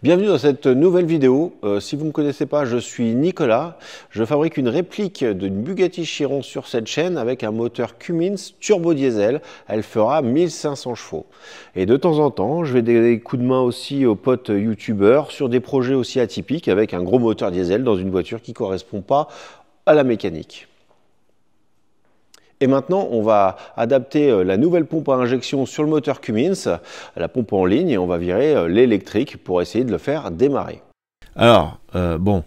Bienvenue dans cette nouvelle vidéo. Si vous ne me connaissez pas, je suis Nicolas. Je fabrique une réplique d'une Bugatti Chiron sur cette chaîne avec un moteur Cummins turbo diesel. Elle fera 1500 chevaux. Et de temps en temps, je vais donner des coups de main aussi aux potes youtubeurs sur des projets aussi atypiques avec un gros moteur diesel dans une voiture qui ne correspond pas à la mécanique. Et maintenant, on va adapter la nouvelle pompe à injection sur le moteur Cummins, la pompe en ligne, et on va virer l'électrique pour essayer de le faire démarrer. Alors, bon,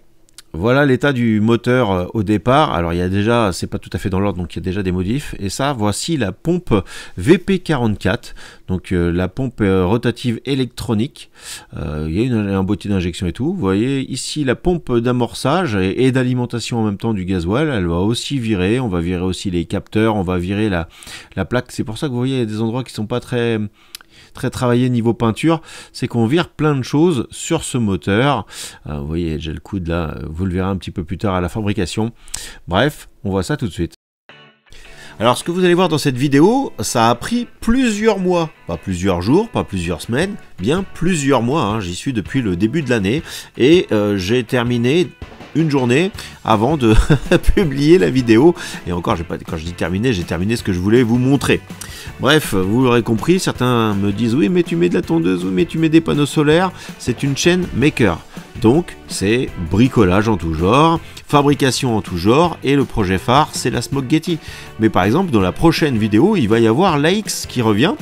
voilà l'état du moteur au départ. Alors, il y a déjà, c'est pas tout à fait dans l'ordre, donc il y a déjà des modifs. Et ça, voici la pompe VP44, donc la pompe rotative électronique. Il y a un boîtier d'injection et tout. Vous voyez ici la pompe d'amorçage et d'alimentation en même temps du gasoil. Elle va aussi virer. On va virer aussi les capteurs. On va virer la plaque. C'est pour ça que vous voyez, il y a des endroits qui sont pas très travaillé niveau peinture, c'est qu'on vire plein de choses sur ce moteur. Vous voyez, j'ai le coude là, vous le verrez un petit peu plus tard à la fabrication. Bref, on voit ça tout de suite. Alors ce que vous allez voir dans cette vidéo, ça a pris plusieurs mois, pas plusieurs jours, pas plusieurs semaines, bien plusieurs mois, hein. J'y suis depuis le début de l'année et j'ai terminé une journée avant de publier la vidéo. Et encore, quand je dis terminé, j'ai terminé ce que je voulais vous montrer. Bref, vous l'aurez compris, certains me disent oui mais tu mets de la tondeuse, oui mais tu mets des panneaux solaires. C'est une chaîne maker. Donc c'est bricolage en tout genre, fabrication en tout genre, et le projet phare c'est la Smokegetti. Mais par exemple dans la prochaine vidéo il va y avoir l'AX qui revient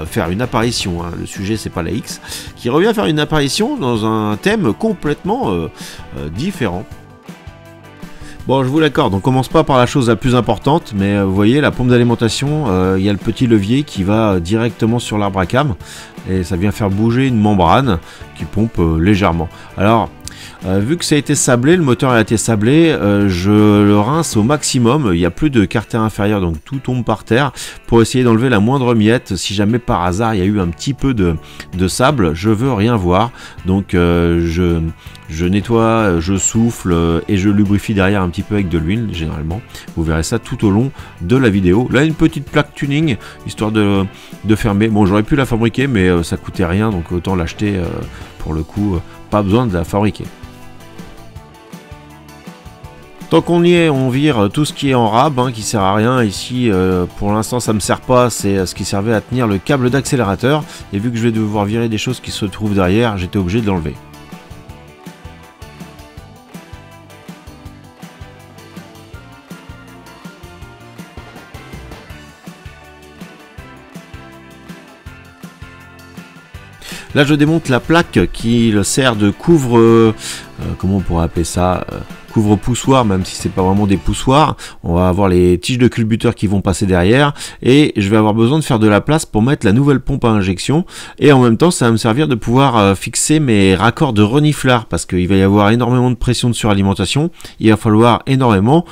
faire une apparition, hein. Le sujet c'est pas la X, qui revient faire une apparition dans un thème complètement différent. Bon, je vous l'accorde, on commence pas par la chose la plus importante, mais vous voyez la pompe d'alimentation, il y a le petit levier qui va directement sur l'arbre à cam et ça vient faire bouger une membrane qui pompe légèrement. Alors vu que ça a été sablé, le moteur a été sablé, je le rince au maximum, il n'y a plus de carter inférieur, donc tout tombe par terre, pour essayer d'enlever la moindre miette. Si jamais par hasard il y a eu un petit peu de sable, je veux rien voir, donc je nettoie, je souffle et je lubrifie derrière un petit peu avec de l'huile, généralement. Vous verrez ça tout au long de la vidéo. Là, une petite plaque tuning, histoire de fermer. Bon, j'aurais pu la fabriquer, mais ça coûtait rien, donc autant l'acheter pour le coup, pas besoin de la fabriquer. Tant qu'on y est, on vire tout ce qui est en rab, hein, qui sert à rien. Ici, pour l'instant, ça me sert pas. C'est ce qui servait à tenir le câble d'accélérateur. Et vu que je vais devoir virer des choses qui se trouvent derrière, j'étais obligé de l'enlever. Là, je démonte la plaque qui le sert de couvre... comment on pourrait appeler ça couvre-poussoir, même si c'est pas vraiment des poussoirs. On va avoir les tiges de culbuteur qui vont passer derrière et je vais avoir besoin de faire de la place pour mettre la nouvelle pompe à injection, et en même temps ça va me servir de pouvoir fixer mes raccords de reniflard, parce qu'il va y avoir énormément de pression de suralimentation. Il va falloir énormément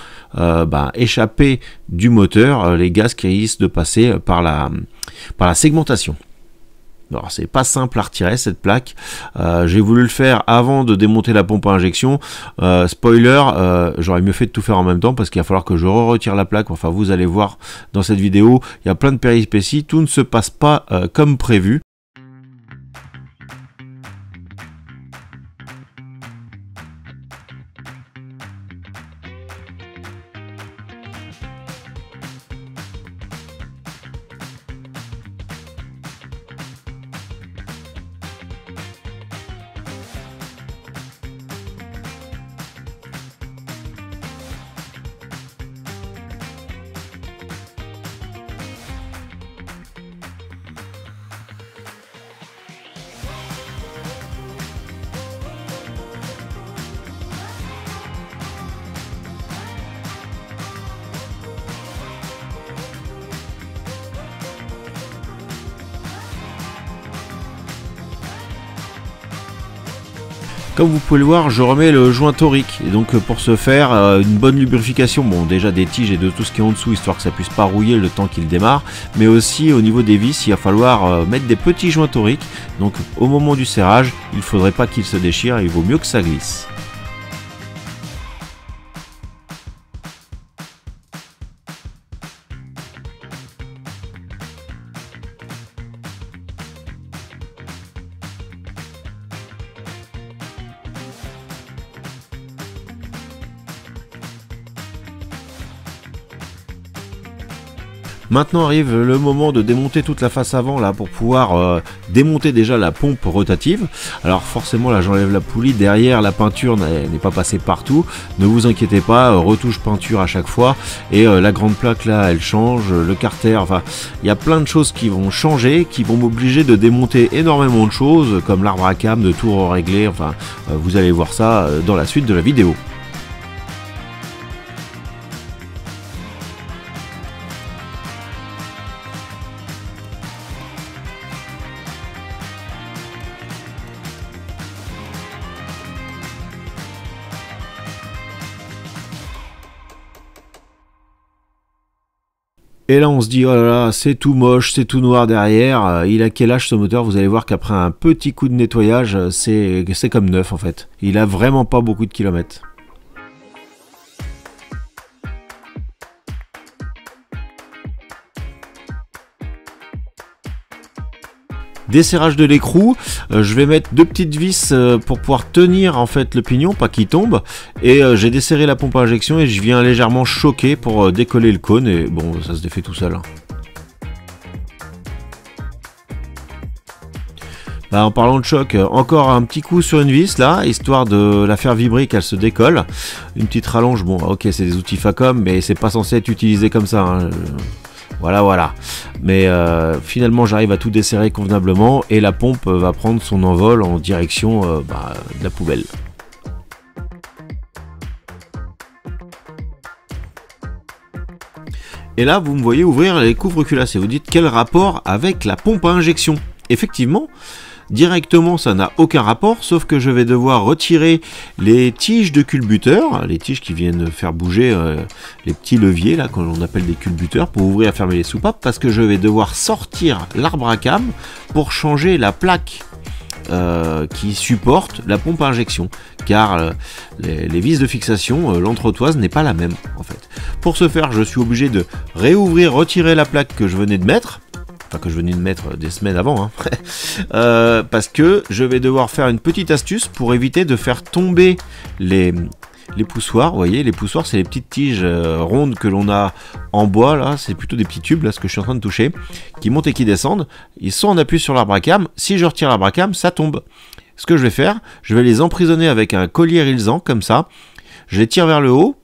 échapper du moteur les gaz qui risquent de passer par la segmentation. Alors c'est pas simple à retirer cette plaque, j'ai voulu le faire avant de démonter la pompe à injection, spoiler, j'aurais mieux fait de tout faire en même temps parce qu'il va falloir que je retire la plaque. Enfin vous allez voir dans cette vidéo, il y a plein de péripéties, tout ne se passe pas comme prévu. Comme vous pouvez le voir, je remets le joint torique, et donc pour ce faire, une bonne lubrification, bon déjà des tiges et de tout ce qui est en dessous, histoire que ça puisse pas rouiller le temps qu'il démarre, mais aussi au niveau des vis, il va falloir mettre des petits joints toriques, donc au moment du serrage, il faudrait pas qu'il se déchire, il vaut mieux que ça glisse. Maintenant arrive le moment de démonter toute la face avant là pour pouvoir démonter déjà la pompe rotative. Alors forcément là j'enlève la poulie, derrière la peinture n'est pas passée partout, ne vous inquiétez pas, retouche peinture à chaque fois, et la grande plaque là elle change, le carter, enfin il y a plein de choses qui vont changer, qui vont m'obliger de démonter énormément de choses comme l'arbre à cam, de tout régler, enfin vous allez voir ça dans la suite de la vidéo. Et là on se dit oh là là, c'est tout moche, c'est tout noir derrière, il a quel âge ce moteur? Vous allez voir qu'après un petit coup de nettoyage, c'est comme neuf en fait. Il a vraiment pas beaucoup de kilomètres. Desserrage de l'écrou, je vais mettre deux petites vis pour pouvoir tenir en fait le pignon, pas qu'il tombe, et j'ai desserré la pompe à injection et je viens légèrement choquer pour décoller le cône, et bon ça se défait tout seul. Bah, en parlant de choc, encore un petit coup sur une vis là, histoire de la faire vibrer, qu'elle se décolle. Une petite rallonge, bon ok c'est des outils Facom, mais c'est pas censé être utilisé comme ça, hein. Voilà. Mais finalement j'arrive à tout desserrer convenablement et la pompe va prendre son envol en direction de la poubelle. Et là vous me voyez ouvrir les couvre-culasses et vous dites quel rapport avec la pompe à injection? Effectivement, directement ça n'a aucun rapport, sauf que je vais devoir retirer les tiges de culbuteur, les tiges qui viennent faire bouger les petits leviers là qu'on appelle des culbuteurs pour ouvrir et fermer les soupapes, parce que je vais devoir sortir l'arbre à cam pour changer la plaque qui supporte la pompe à injection, car les vis de fixation, l'entretoise n'est pas la même en fait. Pour ce faire je suis obligé de réouvrir, retirer la plaque que je venais de mettre, enfin que je venais de mettre des semaines avant, hein. Parce que je vais devoir faire une petite astuce pour éviter de faire tomber les poussoirs. Vous voyez, les poussoirs c'est les petites tiges rondes que l'on a en bois, là c'est plutôt des petits tubes là, ce que je suis en train de toucher, qui montent et qui descendent. Ils sont en appui sur l'arbre à cam, si je retire l'arbre à cam ça tombe. Ce que je vais faire, je vais les emprisonner avec un collier rilsant comme ça, je les tire vers le haut,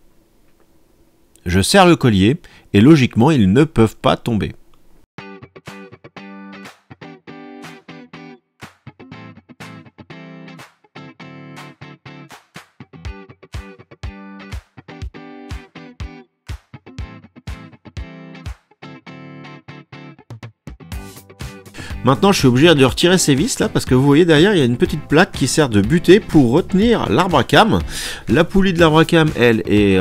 je serre le collier et logiquement ils ne peuvent pas tomber. Maintenant je suis obligé de retirer ces vis là parce que vous voyez derrière il y a une petite plaque qui sert de butée pour retenir l'arbre à cam. La poulie de l'arbre à cam elle est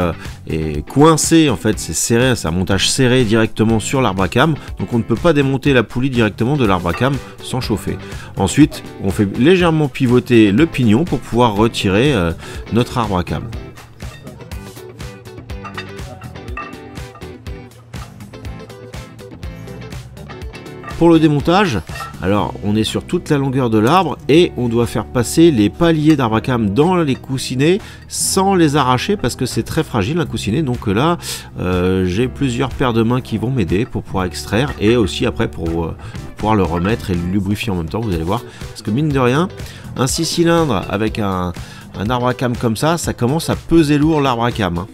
coincée, en fait c'est serré, c'est un montage serré directement sur l'arbre à cam, donc on ne peut pas démonter la poulie directement de l'arbre à cam sans chauffer. Ensuite on fait légèrement pivoter le pignon pour pouvoir retirer notre arbre à cam. Pour le démontage, alors on est sur toute la longueur de l'arbre et on doit faire passer les paliers d'arbre à cam dans les coussinets sans les arracher parce que c'est très fragile un coussinet. Donc là j'ai plusieurs paires de mains qui vont m'aider pour pouvoir extraire et aussi après pour pouvoir le remettre et le lubrifier en même temps, vous allez voir, parce que mine de rien un 6 cylindres avec un arbre à cam comme ça commence à peser lourd l'arbre à cam, hein.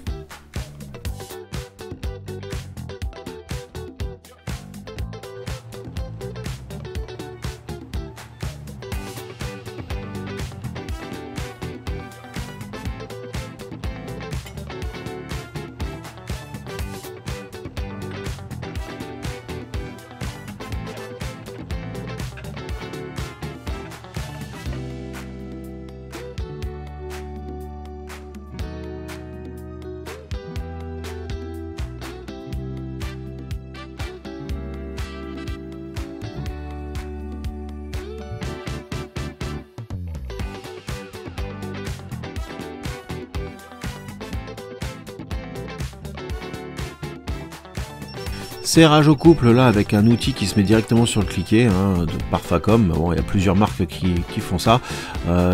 Serrage au couple là avec un outil qui se met directement sur le cliquet hein, par Facom. Bon, il y a plusieurs marques qui font ça.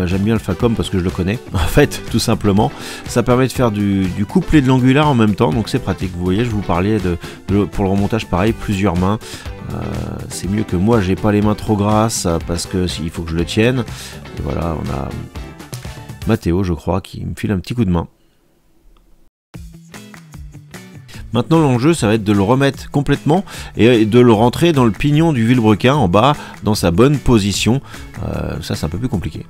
J'aime bien le Facom parce que je le connais en fait tout simplement. Ça permet de faire du couplet de l'angular en même temps, donc c'est pratique. Vous voyez, je vous parlais pour le remontage pareil, plusieurs mains. C'est mieux que moi, j'ai pas les mains trop grasses parce que il faut que je le tienne. Et voilà, on a Mathéo, je crois, qui me file un petit coup de main. Maintenant l'enjeu ça va être de le remettre complètement et de le rentrer dans le pignon du vilebrequin en bas dans sa bonne position. Ça c'est un peu plus compliqué.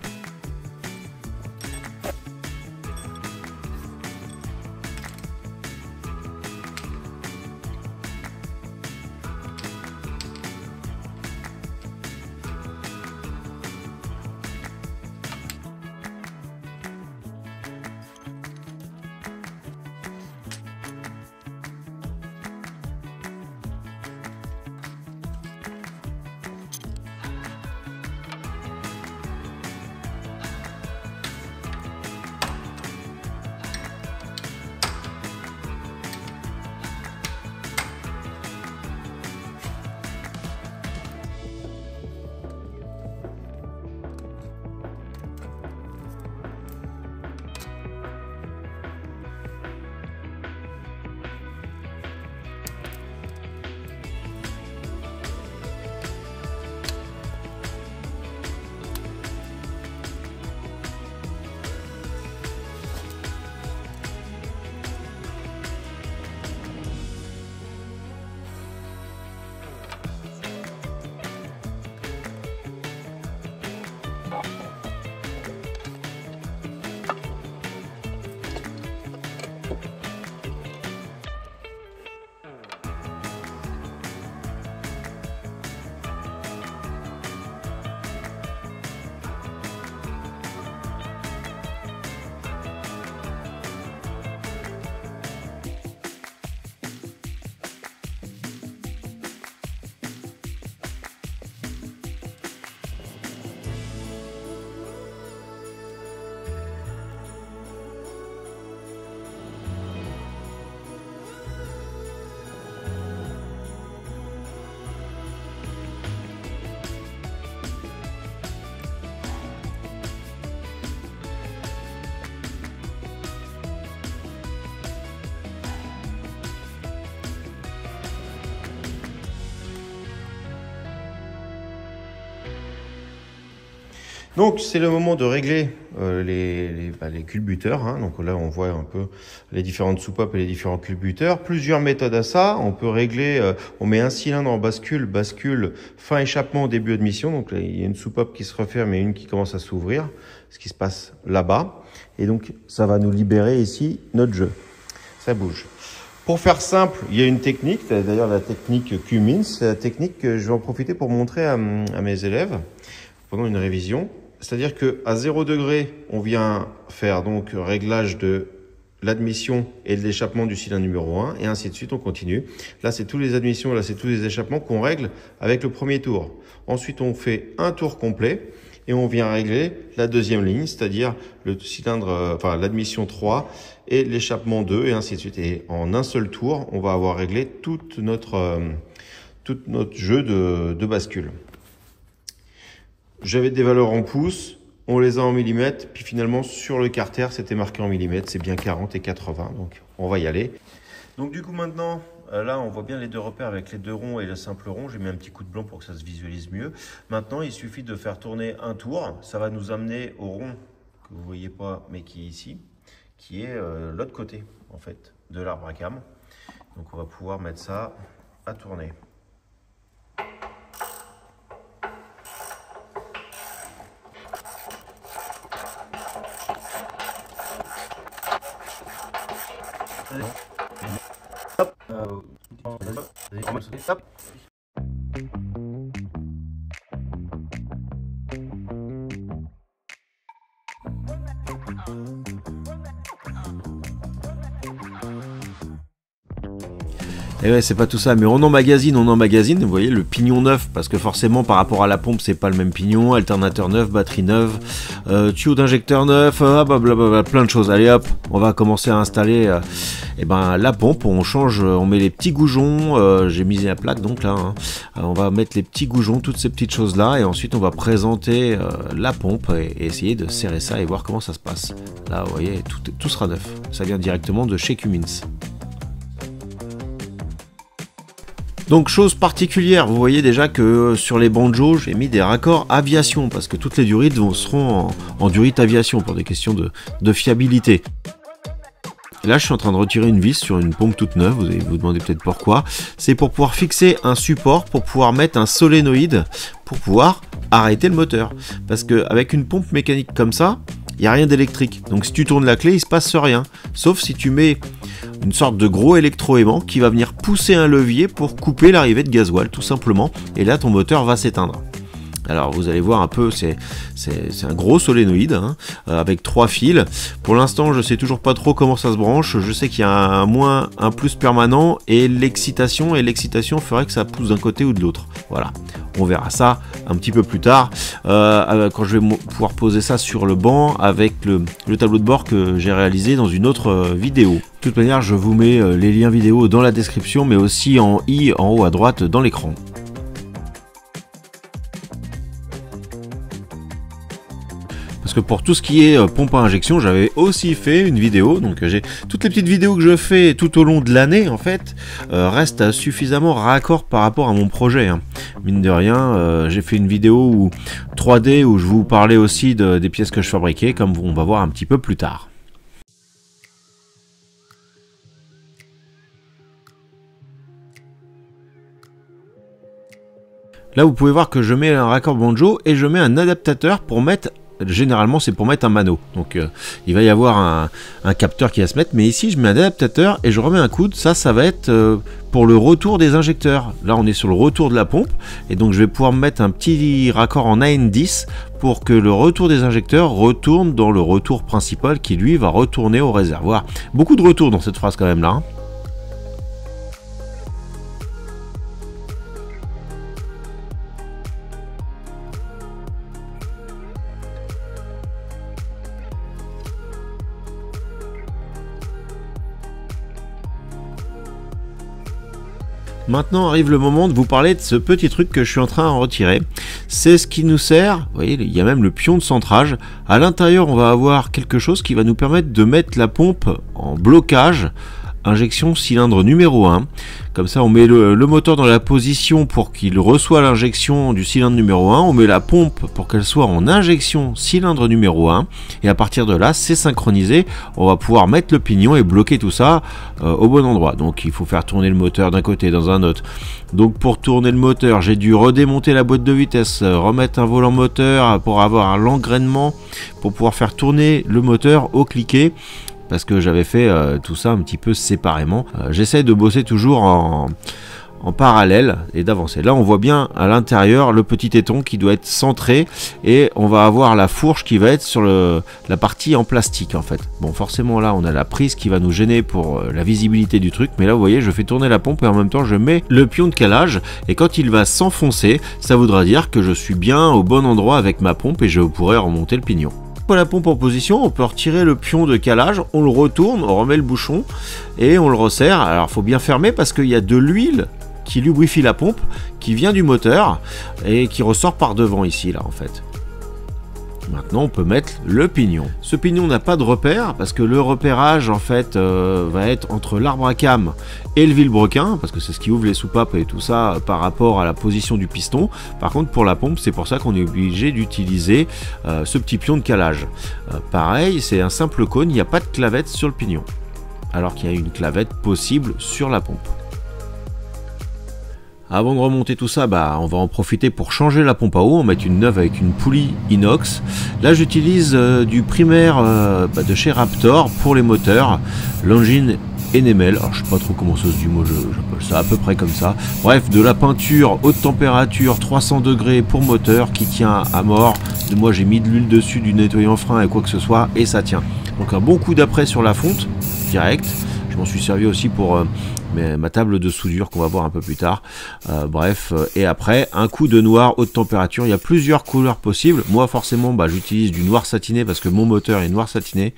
Donc c'est le moment de régler les culbuteurs. Hein. Donc là on voit un peu les différentes soupapes et les différents culbuteurs. Plusieurs méthodes à ça. On peut régler, on met un cylindre en bascule, fin échappement au début admission. Donc là, il y a une soupape qui se referme et une qui commence à s'ouvrir. Ce qui se passe là-bas. Et donc ça va nous libérer ici notre jeu. Ça bouge. Pour faire simple, il y a une technique, d'ailleurs la technique Cummins, c'est la technique que je vais en profiter pour montrer à mes élèves pendant une révision. C'est-à-dire qu'à 0 degré, on vient faire donc réglage de l'admission et de l'échappement du cylindre numéro 1 et ainsi de suite, on continue. Là, c'est tous les admissions, là, c'est tous les échappements qu'on règle avec le premier tour. Ensuite, on fait un tour complet et on vient régler la deuxième ligne, c'est-à-dire le cylindre, l'admission 3 et l'échappement 2 et ainsi de suite. Et en un seul tour, on va avoir réglé tout notre jeu de bascule. J'avais des valeurs en pouces, on les a en millimètres, puis finalement sur le carter c'était marqué en millimètres, c'est bien 40 et 80, donc on va y aller. Donc du coup maintenant, là on voit bien les deux repères avec les deux ronds et le simple rond, j'ai mis un petit coup de blanc pour que ça se visualise mieux. Maintenant il suffit de faire tourner un tour, ça va nous amener au rond que vous ne voyez pas mais qui est ici, qui est l'autre côté en fait de l'arbre à cam. Donc on va pouvoir mettre ça à tourner. Hop. Et ouais, c'est pas tout ça, mais on emmagasine, vous voyez, le pignon neuf, parce que forcément, par rapport à la pompe, c'est pas le même pignon, alternateur neuf, batterie neuve, tuyau d'injecteur neuf, blablabla, plein de choses. Allez hop, on va commencer à installer la pompe, on change, on met les petits goujons, j'ai mis la plaque donc là, hein. On va mettre les petits goujons, toutes ces petites choses là, et ensuite on va présenter la pompe et essayer de serrer ça et voir comment ça se passe. Là, vous voyez, tout sera neuf, ça vient directement de chez Cummins. Donc chose particulière, vous voyez déjà que sur les banjos j'ai mis des raccords aviation parce que toutes les durites seront en durite aviation pour des questions de fiabilité. Et là je suis en train de retirer une vis sur une pompe toute neuve, vous allez vous demander peut-être pourquoi. C'est pour pouvoir fixer un support, pour pouvoir mettre un solénoïde, pour pouvoir arrêter le moteur. Parce qu'avec une pompe mécanique comme ça, il n'y a rien d'électrique. Donc si tu tournes la clé, il ne se passe rien. Sauf si tu mets une sorte de gros électroaimant qui va venir pousser un levier pour couper l'arrivée de gasoil, tout simplement. Et là, ton moteur va s'éteindre. Alors vous allez voir un peu, c'est un gros solénoïde hein, avec 3 fils. Pour l'instant, je sais toujours pas trop comment ça se branche. Je sais qu'il y a un moins, un plus permanent et l'excitation ferait que ça pousse d'un côté ou de l'autre. Voilà, on verra ça un petit peu plus tard quand je vais pouvoir poser ça sur le banc avec le tableau de bord que j'ai réalisé dans une autre vidéo. De toute manière, je vous mets les liens vidéo dans la description, mais aussi en i en haut à droite dans l'écran. Parce que pour tout ce qui est pompe à injection, j'avais aussi fait une vidéo, donc j'ai toutes les petites vidéos que je fais tout au long de l'année en fait, restent suffisamment raccord par rapport à mon projet. Hein. Mine de rien, j'ai fait une vidéo 3D où je vous parlais aussi des pièces que je fabriquais, comme on va voir un petit peu plus tard. Là, vous pouvez voir que je mets un raccord banjo et je mets un adaptateur pour mettre. Généralement c'est pour mettre un mano, donc il va y avoir un capteur qui va se mettre, mais ici je mets un adaptateur et je remets un coude, ça va être pour le retour des injecteurs. Là on est sur le retour de la pompe et donc je vais pouvoir mettre un petit raccord en AN10 pour que le retour des injecteurs retourne dans le retour principal qui lui va retourner au réservoir. Beaucoup de retours dans cette phrase quand même là hein. Maintenant arrive le moment de vous parler de ce petit truc que je suis en train de retirer. C'est ce qui nous sert, vous voyez, il y a même le pion de centrage. À l'intérieur, on va avoir quelque chose qui va nous permettre de mettre la pompe en blocage. Injection cylindre numéro 1. Comme ça, on met le moteur dans la position pour qu'il reçoive l'injection du cylindre numéro 1. On met la pompe pour qu'elle soit en injection cylindre numéro 1. Et à partir de là, c'est synchronisé. On va pouvoir mettre le pignon et bloquer tout ça au bon endroit. Donc, il faut faire tourner le moteur d'un côté, dans un autre. Donc, pour tourner le moteur, j'ai dû redémonter la boîte de vitesse, remettre un volant moteur pour avoir l'engrainement, pour pouvoir faire tourner le moteur au cliquet. Parce que j'avais fait tout ça un petit peu séparément. J'essaie de bosser toujours en parallèle et d'avancer. Là on voit bien à l'intérieur le petit éton qui doit être centré et on va avoir la fourche qui va être sur la partie en plastique en fait. Bon forcément là on a la prise qui va nous gêner pour la visibilité du truc, mais là vous voyez je fais tourner la pompe et en même temps je mets le pion de calage et quand il va s'enfoncer ça voudra dire que je suis bien au bon endroit avec ma pompe et je pourrai remonter le pignon. Pour la pompe en position, on peut retirer le pion de calage, on le retourne, on remet le bouchon et on le resserre. Alors il faut bien fermer parce qu'il y a de l'huile qui lubrifie la pompe, qui vient du moteur et qui ressort par devant ici là en fait. Maintenant on peut mettre le pignon. Ce pignon n'a pas de repère parce que le repérage en fait va être entre l'arbre à cames et le vilebrequin parce que c'est ce qui ouvre les soupapes et tout ça par rapport à la position du piston. Par contre pour la pompe c'est pour ça qu'on est obligé d'utiliser ce petit pion de calage. Pareil c'est un simple cône, il n'y a pas de clavette sur le pignon alors qu'il y a une clavette possible sur la pompe. Avant de remonter tout ça, on va en profiter pour changer la pompe à eau, on va mettre une neuve avec une poulie inox. Là j'utilise du primaire de chez Raptor pour les moteurs, l'engine Enamel, alors je sais pas trop comment ça se dit, moi j'appelle ça à peu près comme ça. Bref, de la peinture haute température, 300 degrés pour moteur qui tient à mort. Moi j'ai mis de l'huile dessus, du nettoyant frein et quoi que ce soit et ça tient. Donc un bon coup d'après sur la fonte, direct. Je Je m'en suis servi aussi pour ma table de soudure qu'on va voir un peu plus tard. Bref, et après, un coup de noir haute température. Il y a plusieurs couleurs possibles. Moi, forcément, j'utilise du noir satiné parce que mon moteur est noir satiné.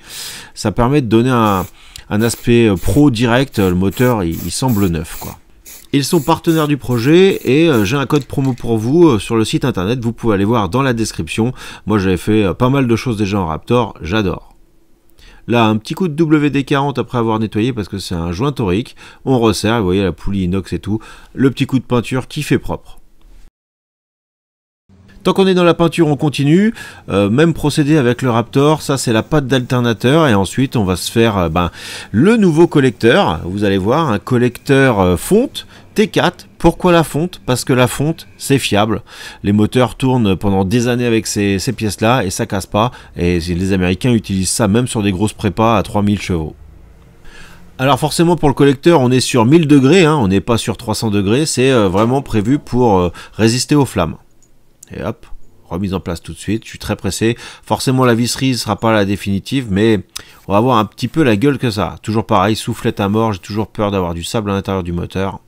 Ça permet de donner un aspect pro direct. Le moteur, il semble neuf, quoi. Ils sont partenaires du projet et j'ai un code promo pour vous sur le site internet. Vous pouvez aller voir dans la description. Moi, j'avais fait pas mal de choses déjà en Raptor. J'adore. Là, un petit coup de WD-40 après avoir nettoyé parce que c'est un joint torique. On resserre, vous voyez la poulie inox et tout. Le petit coup de peinture qui fait propre. Tant qu'on est dans la peinture, on continue. Même procédé avec le Raptor. Ça, c'est la pâte d'alternateur. Et ensuite, on va se faire le nouveau collecteur. Vous allez voir, un collecteur fonte T4. Pourquoi la fonte? Parce que la fonte, c'est fiable. Les moteurs tournent pendant des années avec ces pièces-là et ça casse pas. Et les Américains utilisent ça même sur des grosses prépas à 3000 chevaux. Alors forcément pour le collecteur on est sur 1000 degrés, on n'est pas sur 300 degrés, c'est vraiment prévu pour résister aux flammes. Et hop, remise en place tout de suite, je suis très pressé. Forcément la visserie ne sera pas la définitive, mais on va voir un petit peu la gueule que ça a. Toujours pareil, soufflette à mort, j'ai toujours peur d'avoir du sable à l'intérieur du moteur.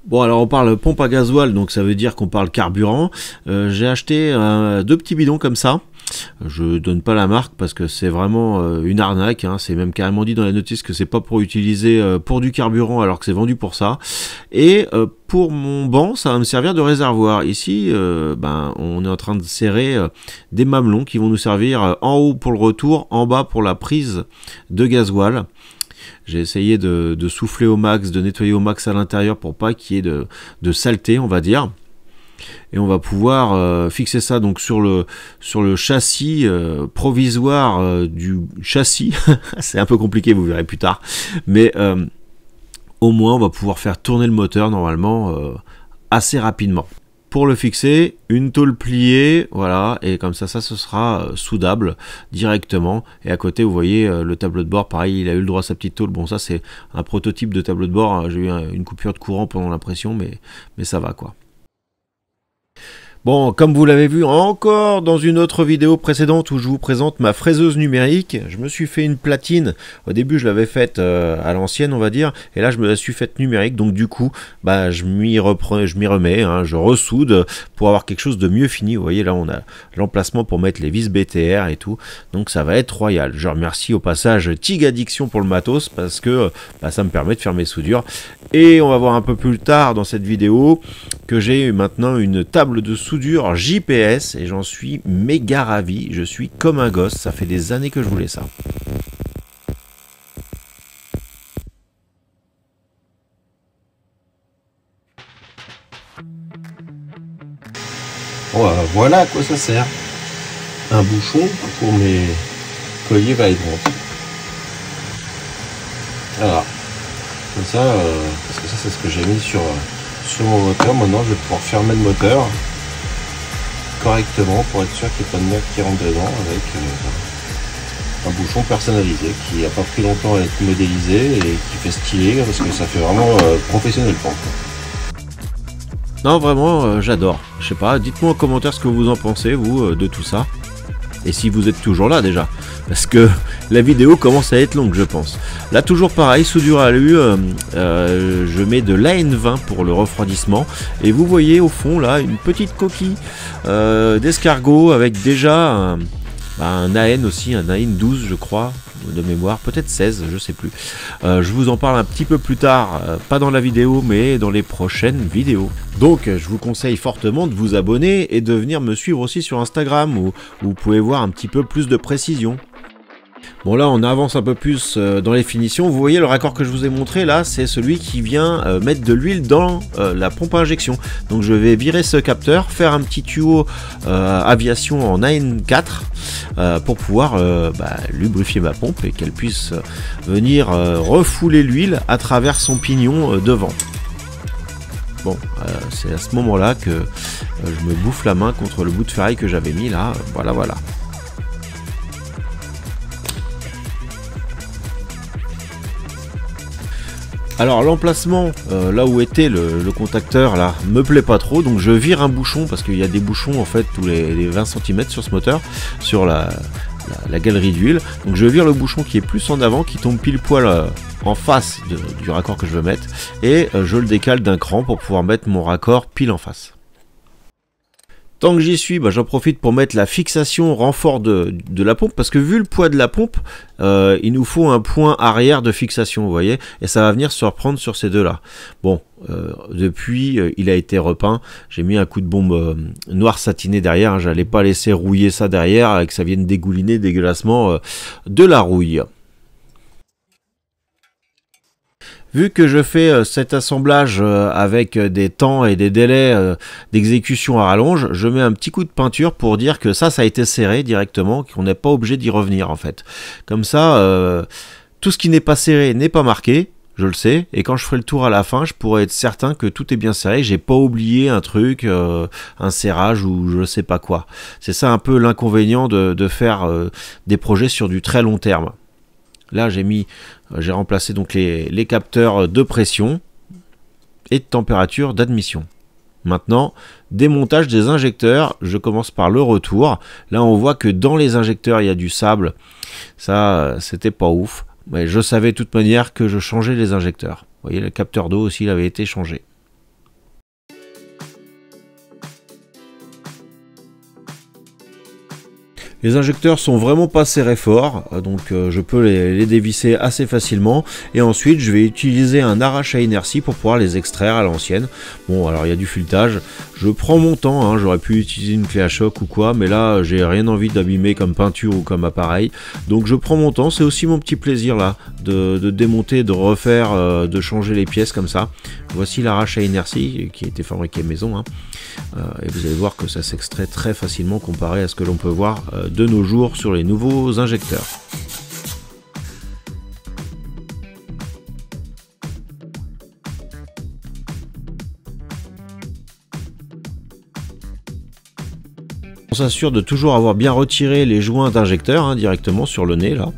Bon alors on parle pompe à gasoil, donc ça veut dire qu'on parle carburant. J'ai acheté 2 petits bidons comme ça. Je donne pas la marque parce que c'est vraiment une arnaque, c'est même carrément dit dans la notice que c'est pas pour utiliser pour du carburant alors que c'est vendu pour ça. Et pour mon banc ça va me servir de réservoir. Ici on est en train de serrer des mamelons qui vont nous servir en haut pour le retour, en bas pour la prise de gasoil. J'ai essayé de souffler au max, de nettoyer au max à l'intérieur pour pas qu'il y ait de saleté, on va dire. Et on va pouvoir fixer ça donc sur le châssis provisoire du châssis. C'est un peu compliqué, vous verrez plus tard. Mais au moins, on va pouvoir faire tourner le moteur normalement assez rapidement. Pour le fixer, une tôle pliée, voilà, et comme ça ce sera soudable directement. Et à côté, vous voyez le tableau de bord, pareil, il a eu le droit à sa petite tôle. Bon, ça c'est un prototype de tableau de bord. J'ai eu une coupure de courant pendant l'impression, mais ça va quoi. Bon, comme vous l'avez vu encore dans une autre vidéo précédente où je vous présente ma fraiseuse numérique, je me suis fait une platine. Au début, je l'avais faite à l'ancienne, on va dire, et là, je me la suis faite numérique. Donc, du coup, je m'y remets, je ressoude pour avoir quelque chose de mieux fini. Vous voyez, là, on a l'emplacement pour mettre les vis BTR et tout. Donc, ça va être royal. Je remercie au passage TIG Addiction pour le matos parce que ça me permet de faire mes soudures. Et on va voir un peu plus tard dans cette vidéo que j'ai maintenant une table de soudure JPS et j'en suis méga ravi, je suis comme un gosse, ça fait des années que je voulais ça. Voilà à quoi ça sert. Un bouchon pour mes colliers va-et-vient. Voilà. Comme ça, parce que ça c'est ce que j'ai mis sur mon moteur. Maintenant je vais pouvoir fermer le moteur correctement pour être sûr qu'il n'y ait pas de nerf qui rentre dedans avec un bouchon personnalisé qui n'a pas pris longtemps à être modélisé et qui fait stylé parce que ça fait vraiment professionnel. Non vraiment j'adore. Je sais pas, dites-moi en commentaire ce que vous en pensez vous de tout ça. Et si vous êtes toujours là déjà, parce que la vidéo commence à être longue je pense. Là toujours pareil, soudure à l'U, je mets de l'AN20 pour le refroidissement. Et vous voyez au fond là une petite coquille d'escargot avec déjà un AN aussi, un AN 12 je crois, de mémoire, peut-être 16, je sais plus. Je vous en parle un petit peu plus tard, pas dans la vidéo mais dans les prochaines vidéos. Donc je vous conseille fortement de vous abonner et de venir me suivre aussi sur Instagram où vous pouvez voir un petit peu plus de précision. Bon là on avance un peu plus dans les finitions, vous voyez le raccord que je vous ai montré là c'est celui qui vient mettre de l'huile dans la pompe à injection. Donc je vais virer ce capteur, faire un petit tuyau aviation en AN4 pour pouvoir lubrifier ma pompe et qu'elle puisse venir refouler l'huile à travers son pignon devant. Bon, c'est à ce moment là que je me bouffe la main contre le bout de ferraille que j'avais mis là, voilà. Alors l'emplacement, là où était le contacteur, là, me plaît pas trop, donc je vire un bouchon, parce qu'il y a des bouchons en fait tous les 20 cm sur ce moteur, sur la la galerie d'huile. Donc je vire le bouchon qui est plus en avant, qui tombe pile poil en face du raccord que je veux mettre, et je le décale d'un cran pour pouvoir mettre mon raccord pile en face. Tant que j'y suis, j'en profite pour mettre la fixation renfort de la pompe, parce que vu le poids de la pompe, il nous faut un point arrière de fixation, vous voyez, et ça va venir se reprendre sur ces deux-là. Bon, depuis, il a été repeint, j'ai mis un coup de bombe noir satiné derrière, hein, j'allais pas laisser rouiller ça derrière, et que ça vienne dégouliner dégueulassement de la rouille. Vu que je fais cet assemblage avec des temps et des délais d'exécution à rallonge, je mets un petit coup de peinture pour dire que ça a été serré directement, qu'on n'est pas obligé d'y revenir en fait. Comme ça, tout ce qui n'est pas serré n'est pas marqué, je le sais, et quand je ferai le tour à la fin, je pourrai être certain que tout est bien serré, j'ai pas oublié un truc, un serrage ou je sais pas quoi. C'est ça un peu l'inconvénient de faire des projets sur du très long terme. Là, j'ai remplacé donc les capteurs de pression et de température d'admission. Maintenant, démontage des injecteurs. Je commence par le retour. Là, on voit que dans les injecteurs, il y a du sable. Ça, c'était pas ouf. Mais je savais de toute manière que je changeais les injecteurs. Vous voyez, le capteur d'eau aussi, il avait été changé. Les injecteurs sont vraiment pas serrés fort, donc je peux les dévisser assez facilement. Et ensuite, je vais utiliser un arrache à inertie pour pouvoir les extraire à l'ancienne. Bon, alors il y a du filetage. Je prends mon temps, hein, j'aurais pu utiliser une clé à choc ou quoi, mais là, j'ai rien envie d'abîmer comme peinture ou comme appareil. Donc je prends mon temps, c'est aussi mon petit plaisir là, de démonter, de refaire, de changer les pièces comme ça. Voici l'arrache à inertie qui a été fabriqué maison, hein. Et vous allez voir que ça s'extrait très facilement comparé à ce que l'on peut voir de nos jours sur les nouveaux injecteurs. On s'assure de toujours avoir bien retiré les joints d'injecteur, hein, directement sur le nez là.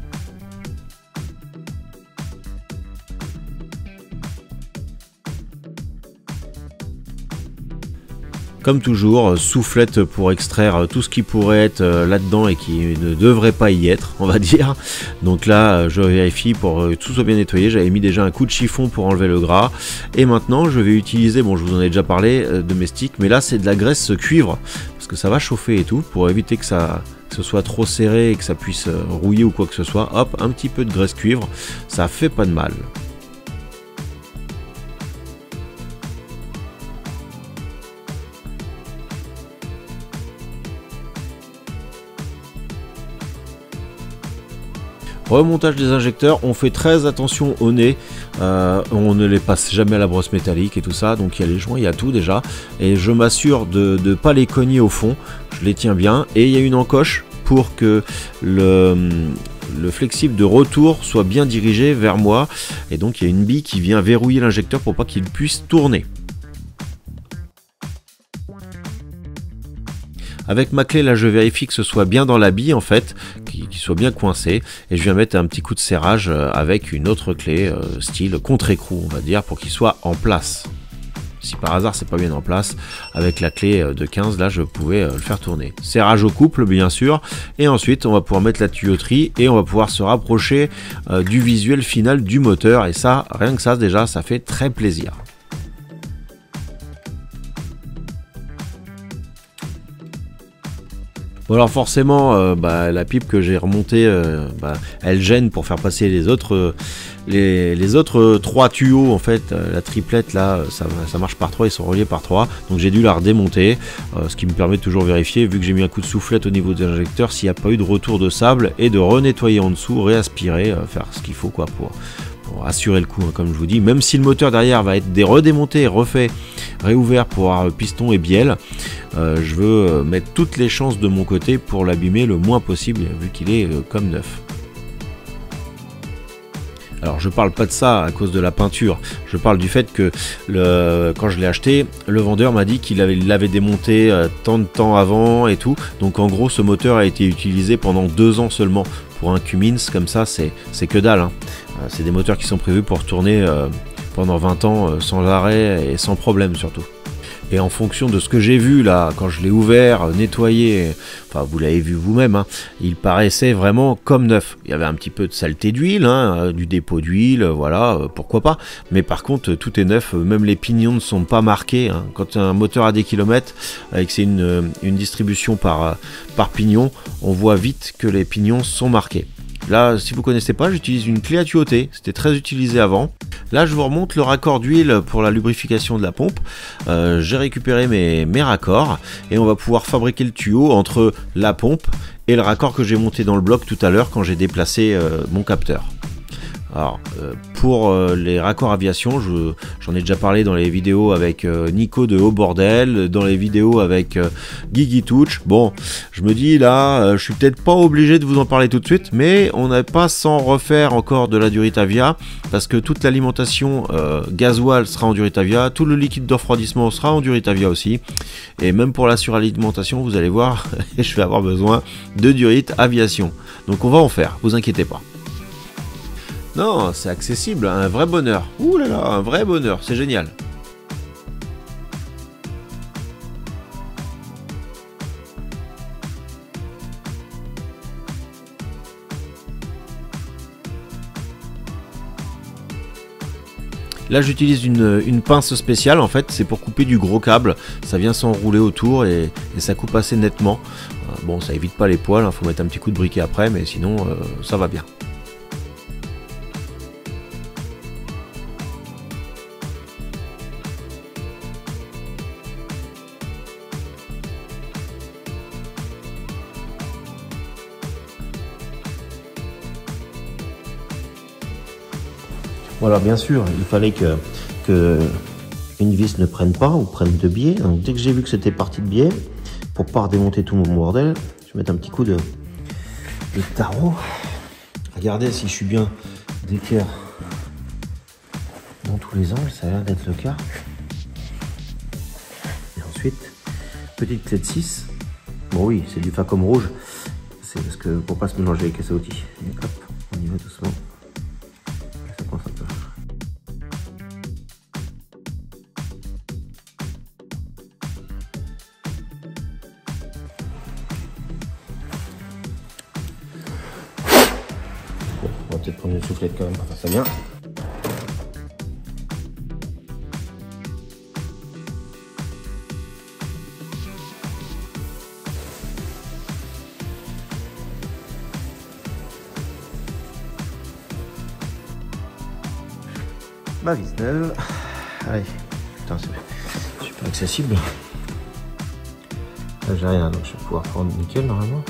Comme toujours, soufflette pour extraire tout ce qui pourrait être là-dedans et qui ne devrait pas y être, on va dire. Donc là, je vérifie pour que tout soit bien nettoyé. J'avais mis déjà un coup de chiffon pour enlever le gras. Et maintenant, je vais utiliser, bon, je vous en ai déjà parlé, domestique, mais là, c'est de la graisse cuivre, parce que ça va chauffer et tout, pour éviter que ce soit trop serré et que ça puisse rouiller ou quoi que ce soit. Hop, un petit peu de graisse cuivre, ça fait pas de mal. Remontage des injecteurs, on fait très attention au nez, on ne les passe jamais à la brosse métallique et tout ça, donc il y a les joints, il y a tout déjà, et je m'assure de ne pas les cogner au fond, je les tiens bien, et il y a une encoche pour que le flexible de retour soit bien dirigé vers moi, et donc il y a une bille qui vient verrouiller l'injecteur pour pas qu'il puisse tourner. Avec ma clé là, je vérifie que ce soit bien dans la bille en fait, qu'il soit bien coincé, et je viens mettre un petit coup de serrage avec une autre clé style contre-écrou, on va dire, pour qu'il soit en place. Si par hasard c'est pas bien en place, avec la clé de 15 là, je pouvais le faire tourner. Serrage au couple bien sûr, et ensuite on va pouvoir mettre la tuyauterie et on va pouvoir se rapprocher du visuel final du moteur, et ça, rien que ça déjà, ça fait très plaisir. Bon alors forcément, la pipe que j'ai remontée, elle gêne pour faire passer les autres 3 tuyaux en fait, la triplette là, ça marche par 3, ils sont reliés par 3, donc j'ai dû la redémonter, ce qui me permet de toujours vérifier, vu que j'ai mis un coup de soufflette au niveau des injecteurs, s'il n'y a pas eu de retour de sable, et de renettoyer en dessous, réaspirer, faire ce qu'il faut quoi pour assurer le coup, hein, comme je vous dis, même si le moteur derrière va être redémonté, refait, réouvert pour avoir piston et bielle, je veux mettre toutes les chances de mon côté pour l'abîmer le moins possible, vu qu'il est comme neuf. Alors je parle pas de ça à cause de la peinture, je parle du fait que quand je l'ai acheté, le vendeur m'a dit qu'il l'avait démonté tant de temps avant et tout, donc en gros ce moteur a été utilisé pendant 2 ans seulement. Pour un Cummins comme ça, c'est que dalle, hein. C'est des moteurs qui sont prévus pour tourner pendant 20 ans sans arrêt et sans problème surtout. Et en fonction de ce que j'ai vu là, quand je l'ai ouvert, nettoyé, enfin vous l'avez vu vous-même, hein, il paraissait vraiment comme neuf. Il y avait un petit peu de saleté d'huile, hein, du dépôt d'huile, voilà, pourquoi pas. Mais par contre, tout est neuf, même les pignons ne sont pas marqués. Hein. Quand un moteur a des kilomètres, avec c'est une distribution par pignon, on voit vite que les pignons sont marqués. Là, si vous ne connaissez pas, j'utilise une clé à tuyauter, c'était très utilisé avant. Là, je vous remonte le raccord d'huile pour la lubrification de la pompe. J'ai récupéré mes raccords et on va pouvoir fabriquer le tuyau entre la pompe et le raccord que j'ai monté dans le bloc tout à l'heure quand j'ai déplacé mon capteur. Alors, pour les raccords aviation, j'en ai déjà parlé dans les vidéos avec Nico de Haut Bordel, dans les vidéos avec Guigui Touch. Bon, je me dis là, je suis peut-être pas obligé de vous en parler tout de suite, mais on n'a pas sans refaire encore de la Duritavia, parce que toute l'alimentation gasoil sera en Duritavia, tout le liquide de refroidissement sera en Duritavia aussi, et même pour la suralimentation, vous allez voir, je vais avoir besoin de Durit Aviation. Donc on va en faire, vous inquiétez pas. Non, c'est accessible, un vrai bonheur. Ouh là là, un vrai bonheur, c'est génial. Là j'utilise une pince spéciale en fait, c'est pour couper du gros câble, ça vient s'enrouler autour et ça coupe assez nettement. Bon, ça évite pas les poils, faut mettre un petit coup de briquet après, mais sinon ça va bien. Voilà, bien sûr, il fallait que une vis ne prenne pas ou prenne de biais. Donc dès que j'ai vu que c'était parti de biais, pour pas redémonter tout mon bordel, je vais mettre un petit coup de tarot. Regardez si je suis bien d'équerre dans tous les angles, ça a l'air d'être le cas. Et ensuite, petite clé de 6. Bon oui, c'est du Facom rouge, c'est parce que pour pas se mélanger avec les outils. Donc hop, on y va doucement. Ça coince un peu. Bon, on va peut-être prendre une soufflette quand même pour faire ça bien. Ma vis neuve. Allez, putain, c'est super accessible. Là, j'ai rien, donc je vais pouvoir prendre nickel normalement.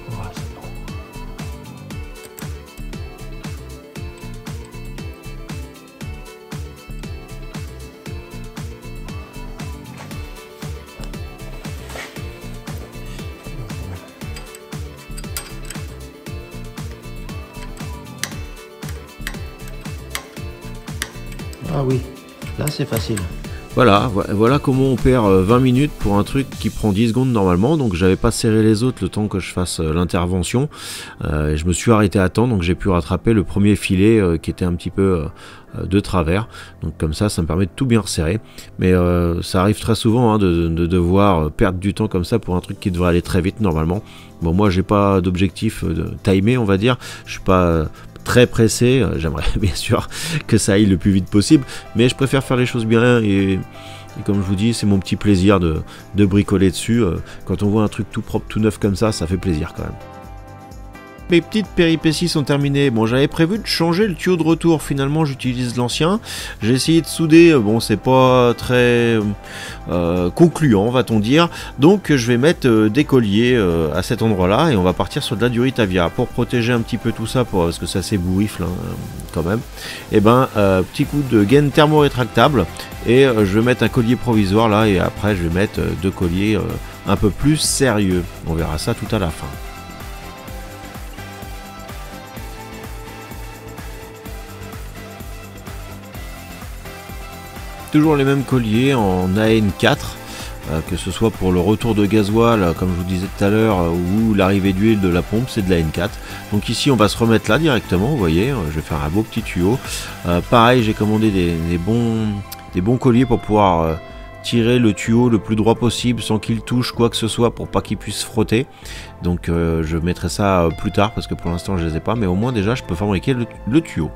Voilà, c'est bon. Ah oui, là c'est facile. Voilà comment on perd 20 minutes pour un truc qui prend 10 secondes normalement. Donc j'avais pas serré les autres le temps que je fasse l'intervention. Je me suis arrêté à temps, donc j'ai pu rattraper le premier filet qui était un petit peu de travers. Donc comme ça me permet de tout bien resserrer. Mais ça arrive très souvent hein, de devoir perdre du temps comme ça pour un truc qui devrait aller très vite normalement. Bon, moi j'ai pas d'objectif de timer, on va dire. Je suis pas très pressé, j'aimerais bien sûr que ça aille le plus vite possible, mais je préfère faire les choses bien et comme je vous dis, c'est mon petit plaisir de bricoler dessus. Quand on voit un truc tout propre, tout neuf comme ça fait plaisir quand même. Mes petites péripéties sont terminées. Bon, j'avais prévu de changer le tuyau de retour. Finalement, j'utilise l'ancien. J'ai essayé de souder. Bon, c'est pas très concluant, va-t-on dire. Donc, je vais mettre des colliers à cet endroit-là et on va partir sur de la Duritavia pour protéger un petit peu tout ça, parce que ça s'ébourifle hein, quand même. Et ben, petit coup de gaine thermo-rétractable et je vais mettre un collier provisoire là et après, je vais mettre deux colliers un peu plus sérieux. On verra ça tout à la fin. Toujours les mêmes colliers en AN4. que ce soit pour le retour de gasoil, comme je vous disais tout à l'heure, ou l'arrivée d'huile de la pompe, c'est de la N4. Donc ici on va se remettre là directement, vous voyez, je vais faire un beau petit tuyau. Pareil, j'ai commandé des bons colliers pour pouvoir tirer le tuyau le plus droit possible sans qu'il touche quoi que ce soit pour pas qu'il puisse frotter. Donc je mettrai ça plus tard parce que pour l'instant je les ai pas, mais au moins déjà je peux fabriquer le tuyau.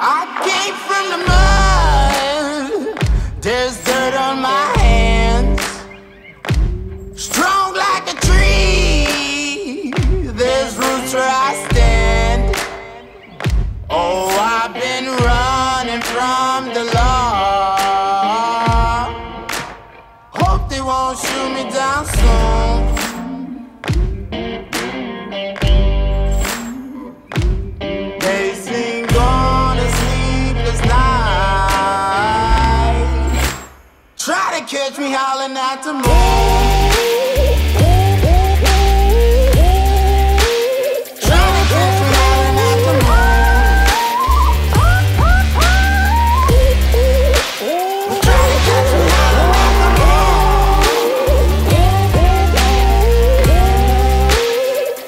I came from the mud, there's dirt on my hands. Strong like a tree, there's roots where I stand. Oh, I've been running from the law. Hope they won't shoot me down soon. Catch me howling at the moon. Trying to catch me howling at the moon. Trying to catch me howling at the moon.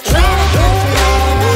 Trying to catch me howling at the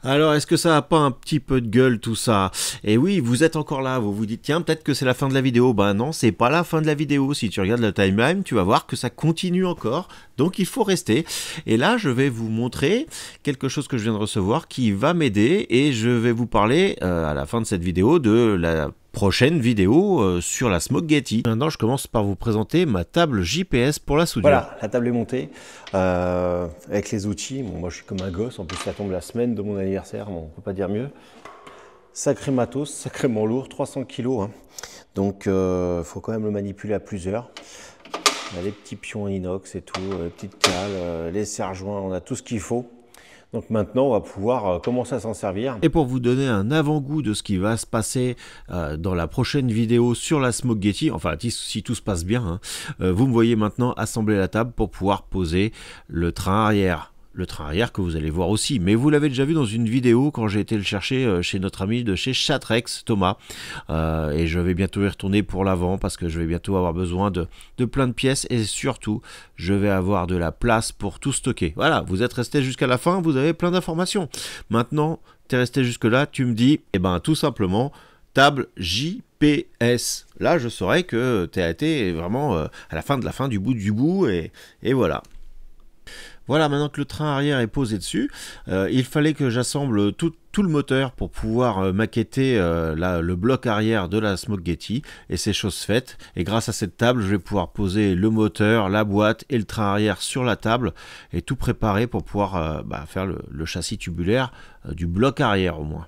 Alors, est-ce que ça a pas un petit peu de gueule tout ça? Et oui, vous êtes encore là, vous vous dites, tiens, peut-être que c'est la fin de la vidéo. Ben non, c'est pas la fin de la vidéo. Si tu regardes la timeline, tu vas voir que ça continue encore. Donc, il faut rester. Et là, je vais vous montrer quelque chose que je viens de recevoir qui va m'aider. Et je vais vous parler, à la fin de cette vidéo, de la prochaine vidéo sur la Smokegetti. Maintenant, je commence par vous présenter ma table JPS pour la soudure. Voilà, la table est montée avec les outils. Bon, moi, je suis comme un gosse. En plus, ça tombe la semaine de mon anniversaire. Bon, on peut pas dire mieux. Sacré matos, sacrément lourd, 300 kg. Hein. Donc, faut quand même le manipuler à plusieurs. On a les petits pions en inox et tout, les petites cales, les serre-joints, on a tout ce qu'il faut. Donc maintenant, on va pouvoir commencer à s'en servir. Et pour vous donner un avant-goût de ce qui va se passer dans la prochaine vidéo sur la Smokegetti, enfin si tout se passe bien, hein, vous me voyez maintenant assembler la table pour pouvoir poser le train arrière. Le train arrière que vous allez voir aussi, mais vous l'avez déjà vu dans une vidéo quand j'ai été le chercher chez notre ami de chez Chatrex, Thomas, et je vais bientôt y retourner pour l'avant parce que je vais bientôt avoir besoin de plein de pièces et surtout je vais avoir de la place pour tout stocker. Voilà, vous êtes resté jusqu'à la fin, vous avez plein d'informations. Maintenant, tu es resté jusque là, tu me dis, eh ben tout simplement, table JPS. Là, je saurais que tu as été vraiment à la fin du bout et voilà. Voilà, maintenant que le train arrière est posé dessus, il fallait que j'assemble tout le moteur pour pouvoir maqueter le bloc arrière de la Smokegetti, et c'est chose faite. Et grâce à cette table, je vais pouvoir poser le moteur, la boîte et le train arrière sur la table et tout préparer pour pouvoir faire le châssis tubulaire du bloc arrière au moins.